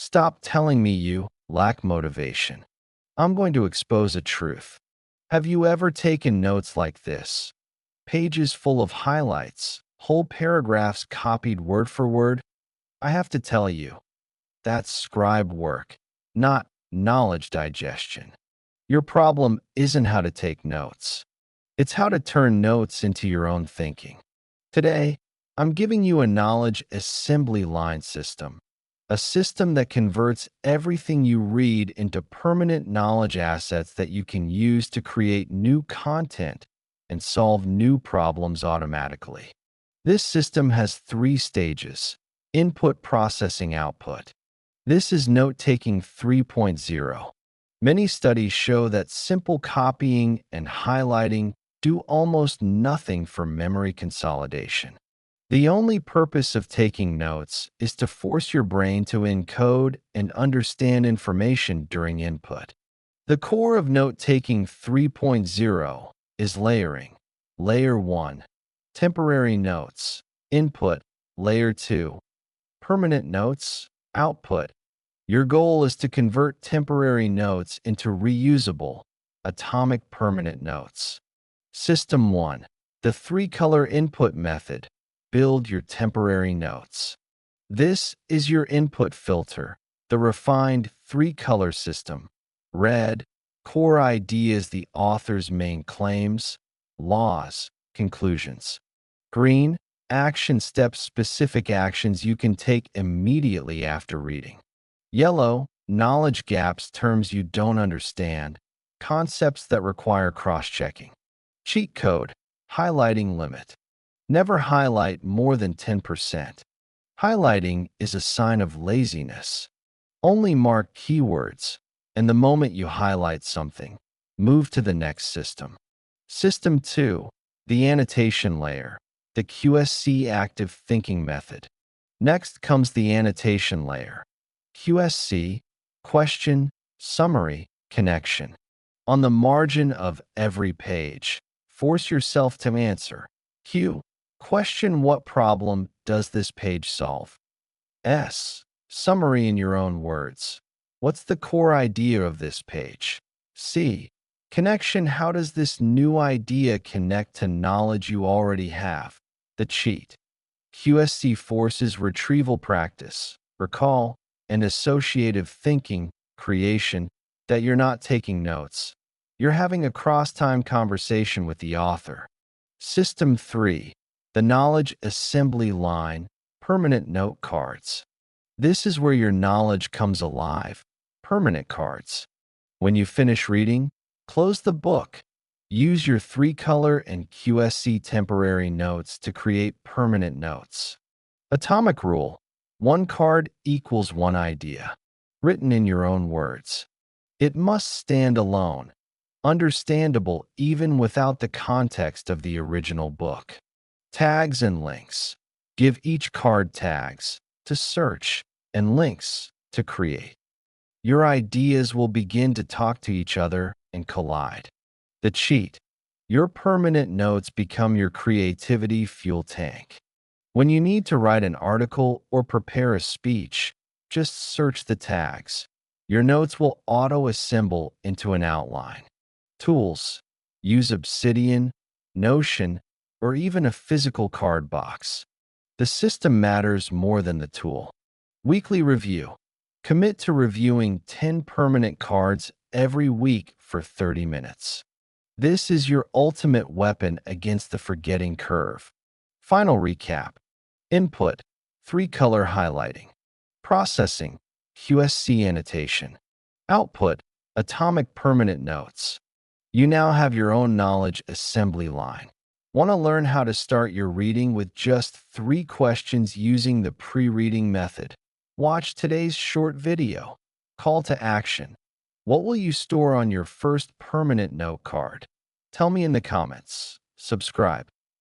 Stop telling me you lack motivation. I'm going to expose a truth. Have you ever taken notes like this? Pages full of highlights, whole paragraphs copied word for word? I have to tell you, that's scribe work, not knowledge digestion. Your problem isn't how to take notes. It's how to turn notes into your own thinking. Today, I'm giving you a knowledge assembly line system, a system that converts everything you read into permanent knowledge assets that you can use to create new content and solve new problems automatically. This system has 3 stages: input, processing, output. This is note-taking 3.0. Many studies show that simple copying and highlighting do almost nothing for memory consolidation. The only purpose of taking notes is to force your brain to encode and understand information during input. The core of note-taking 3.0 is layering. Layer 1, temporary notes. Input. Layer 2, permanent notes. Output. Your goal is to convert temporary notes into reusable, atomic permanent notes. System 1, the 3-color input method. Build your temporary notes. This is your input filter, the refined 3-color system. Red, core ideas, the author's main claims, laws, conclusions. Green, action steps, specific actions you can take immediately after reading. Yellow, knowledge gaps, terms you don't understand, concepts that require cross-checking. Cheat code, highlighting limit. Never highlight more than 10%. Highlighting is a sign of laziness. Only mark keywords, and the moment you highlight something, move to the next system. System 2, the annotation layer, the QSC active thinking method. Next comes the annotation layer. QSC, question, summary, connection. On the margin of every page, force yourself to answer. Q, question, what problem does this page solve? S, summary in your own words. What's the core idea of this page? C, connection, how does this new idea connect to knowledge you already have? The cheat. QSC forces retrieval practice, recall, and associative thinking, creation, that you're not taking notes. You're having a cross-time conversation with the author. System 3, the knowledge assembly line, permanent note cards. This is where your knowledge comes alive. Permanent cards. When you finish reading, close the book. Use your 3-color and QSC temporary notes to create permanent notes. Atomic rule. 1 card equals 1 idea. Written in your own words. It must stand alone. Understandable even without the context of the original book. Tags and links. Give each card tags to search and links to create. Your ideas will begin to talk to each other and collide. The cheat. Your permanent notes become your creativity fuel tank. When you need to write an article or prepare a speech, just search the tags. Your notes will auto-assemble into an outline. Tools. Use Obsidian, Notion, or even a physical card box. The system matters more than the tool. Weekly review. Commit to reviewing 10 permanent cards every week for 30 minutes. This is your ultimate weapon against the forgetting curve. Final recap. Input, 3-color highlighting. Processing, QSC annotation. Output, atomic permanent notes. You now have your own knowledge assembly line. Want to learn how to start your reading with just 3 questions using the pre-reading method? Watch today's short video. Call to action. What will you store on your first permanent note card? Tell me in the comments. Subscribe.